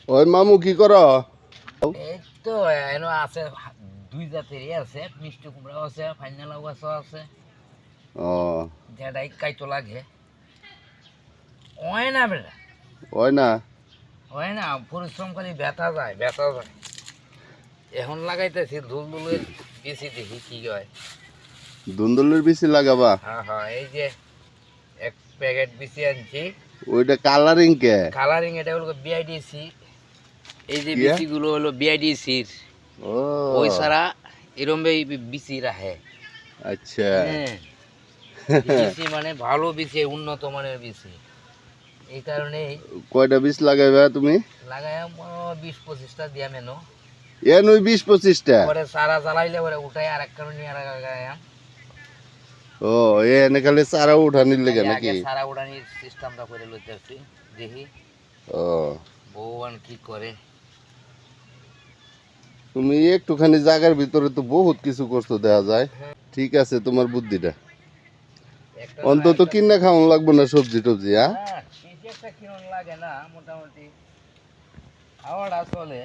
ওই মামু কি করো? এই তো এনো আছে, দুই জাতেরই আছে, মিষ্টি কুমড়াও আছে, ফাইনালাও গাছও আছে। ও যেটাই কাইতো লাগে হয় না বেটা, ওই না হয় না, পরিশ্রম খালি ব্যথা যায় ব্যথা যায়। এখন লাগাইতেছি ধুলধুলের বেশি, দেখি কি হয়। ধুন্দুলের বিচি লাগাবা? হ্যাঁ হ্যাঁ, এই যে এক প্যাকেট বিচি আনছি। ওইটা কালারিং কে? কালারিং, এটা হলো বিআইডিসি। এই যে কি? বিচিগুলো হলো বিআইডিসির। ও ওই ছাড়া এরম বিচি রাখে। আচ্ছা। হ্যাঁ, বিচি মানে ভালো বিচি, উন্নত মানের বিচি। এই কারণেই কয়টা বীজ লাগাইবা তুমি? লাগাই 20-25টা দিয়া মেনো। এ নই 20-25টা? পরে সারা জ্বালাইলে পরে উঠাই আর এক কারণে নিয়ে লাগাইয়াম। ও এনে খালি চারা উঠানির লেগে আগে নাকি? সারা উড়ানির সিস্টেমটা করে লইতেছি, দেখি ও ভগবান কি করে। তুমি একটুখানি জায়গার ভিতরে তো বহুত কিছু করছো দেখা যায়। ঠিক আছে তোমার বুদ্ধিটা। একটা অন্তত কিনা খাওয়ান লাগবো না সবজি টবজি, হ্যাঁ? বেশি একটা কিরণ লাগে না, মোটামুটি খাওয়াটা চলে।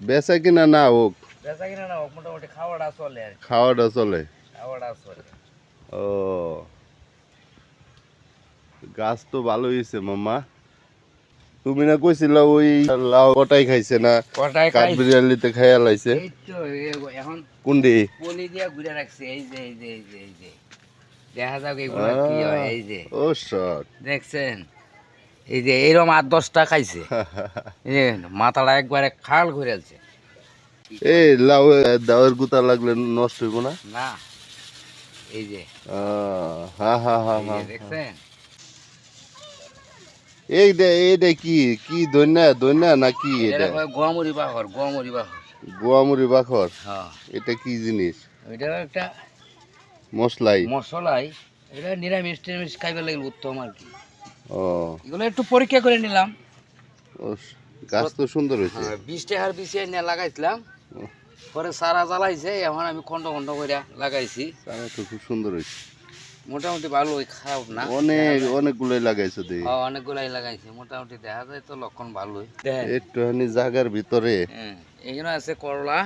বেচা কিনা না হোক, বেচা কিনা না হোক, মোটামুটি খাওয়াটা চলে আর কি। খাওয়াটা চলে। খাওয়াটা চলে। ও গাছ তো ভালো হয়েছে মামা। তুমি না কইছিলা ওই লাউ কটাই খাইছে না? কটায় কাঠ বিড়ালিতে খাইয়া লাইছে। এই তো এখন কোনটি? পলি দিয়া ঘুরে রাখছে, এই যে এই যে এই যে এই যে দেখা যাক এগুলো কি হয়। এই যে ও শট দেখছেন, এই যে এইরকম 8-10টা খাইছে। এই যে মাথাটা একবারে খাল ঘুরেছে। এই লাউ দাওয়ের গুতা লাগলে নষ্ট হইব না? না, এই যে হা হা হা এই হা যে দেখছেন, এইটা কি কি দৈন্যা দৈন্যা নাকি এটা এটা? কয় গোয়ামুড়ি বাহর, গোয়ামুড়ি বাহর। গোয়ামুড়ি বাখর? হ্যাঁ, এটা কি জিনিস? ওইটার একটা মশলাই? মশলাই। এটা নিরামিষ টিরামিষ খাইবার লাগলে উত্তম আর কি। ও এগুলো একটু পরীক্ষা করে নিলাম। ও, গাছ তো সুন্দর হয়েছে। হ্যাঁ, 20 টাকার বিছিয়ে নিয়ে লাগাইছিলাম, পরে সারা জ্বালাইছে, এখন আমি খন্ড খন্ড করে লাগাইছি। চারা তো খুব সুন্দর হয়েছে। মোটামুটি ভালো, খারাপ না। অনেকগুলোই লাগাইছো দেখি। হ্যাঁ, অনেকগুলাই লাগাইছি, মোটামুটি দেখা যায় তো লক্ষণ ভালোই। দেখেন, একটুখানি জায়গার ভিতরে। হ্যাঁ, এইখানে আছে করলা।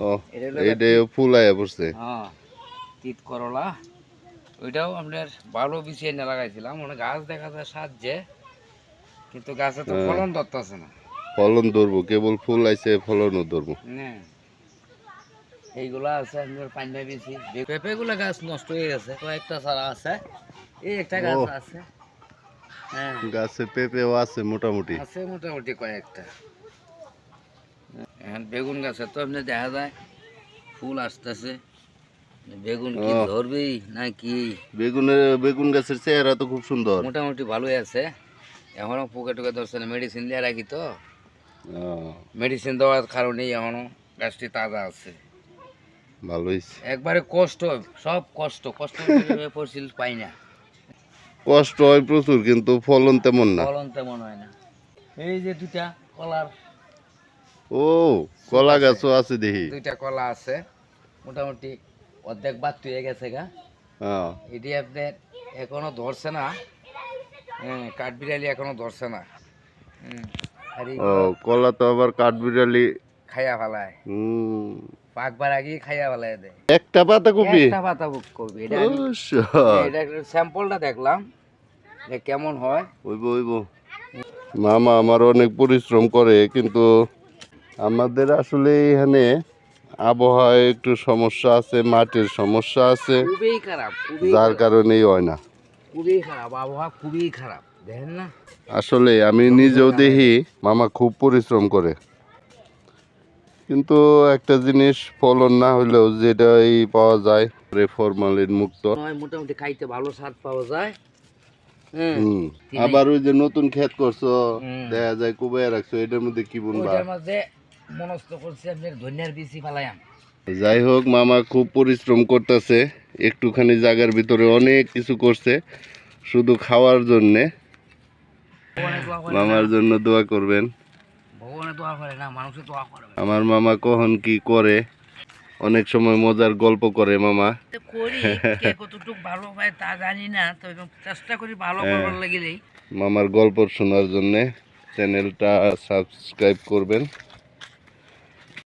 ও এটা হলো এইটা ফুল আয়া পড়ছে। হ্যাঁ, তিত করলা। ওইটাও আপনার ভালো বিছিয়ে নিয়ে লাগাইছিলাম, মানে গাছ দেখা যায় সাজছে, কিন্তু গাছে তো ফলন ধরতেছে না। ফলন ধরবো, কেবল ফুল আইছে, ফলনও ধরবো। হ্যাঁ, এইগুলা আছে আপনার পাঞ্জাবি বেশি। পেঁপেগুলো গাছ নষ্ট হয়ে গেছে, কয়েকটা ছাড়া আছে। এই একটা গাছ ও আছে। হ্যাঁ, গাছে পেঁপেও আছে মোটামুটি। আছে মোটামুটি কয়েকটা। এখন বেগুন গাছে তো আপনি দেখা যায় ফুল আসতেছে, বেগুন কি ও ধরবেই না কি। বেগুন গাছের চেহারা তো খুব সুন্দর। মোটামুটি ভালোই আছে, এখনো পোকা টোকা ধরছে না, মেডিসিন দিয়ে রাখি তো। ও, মেডিসিন দেওয়ার কারণেই এখনো গাছটি তাজা আছে। ভালো হয়েছে। একবারে কষ্ট, সব কষ্ট কষ্ট পড়ছিল, পাই না। কষ্ট হয় প্রচুর, কিন্তু ফলন তেমন না। ফলন তেমন হয় না। এই যে দুইটা কলার, ও কলা গাছও আছে দেখি। দুইটা কলা আছে, মোটামুটি অর্ধেক বাদ হয়ে গেছে গা। হ্যাঁ এটি আপনার এখনো ধরছে না। হ্যাঁ, কাঠবিড়ালি এখনো ধরছে না। আর ও এইগুলো কলা তো আবার কাঠবিড়ালি খাইয়া ফেলায়, হুম। পাকবার আগেই খাইয়া ফেলায় দেয়। একটা পাতা কপি? একটা পাতা বুক করবি, এটা আমি ও শট। এটা স্যাম্পলটা দেখলাম যে কেমন হয়। হইব মামা আমার অনেক পরিশ্রম করে, কিন্তু আমাদের আসলে এখানে আবহাওয়ায় একটু সমস্যা আছে, মাটির সমস্যা আছে, খুবই খারাপ, খুবই যার খারাপ, কারণেই হয় না। খুবই খারাপ আবহাওয়া, খুবই খারাপ, দেখেন না। আসলে আমি নিজেও দেখি মামা খুব পরিশ্রম করে, কিন্তু একটা জিনিস ফলন না হইলেও যেটাই পাওয়া যায় ফরমালিন মুক্ত। মোটামুটি খাইতে ভালো স্বাদ পাওয়া যায়। হুম, হুম। আবার ওই যে নতুন ক্ষেত করছো, দেখা যায় কুবাইয়া রাখছো, এটার মধ্যে কি বুনবা? ওইটার মাঝে মনস্থ করছি আপনার ধনিয়ার বিচি ফালাইয়াম। যাই হোক মামা খুব পরিশ্রম করতেছে, একটুখানি জায়গার ভিতরে অনেক কিছু করছে শুধু খাওয়ার জন্যে। ভগবানের দোয়া করে না, মামার জন্য দোয়া করবেন। ভগবানের দোয়া করে না, মানুষের দোয়া করে। আমার মামা কখন কি করে, অনেক সময় মজার গল্প করে মামা। করি, কে কতটুকু ভালো পায় তা জানি না, তবে চেষ্টা করি ভালো করবার লাগিলেই। মামার গল্প শোনার জন্যে চ্যানেলটা সাবস্ক্রাইব করবেন।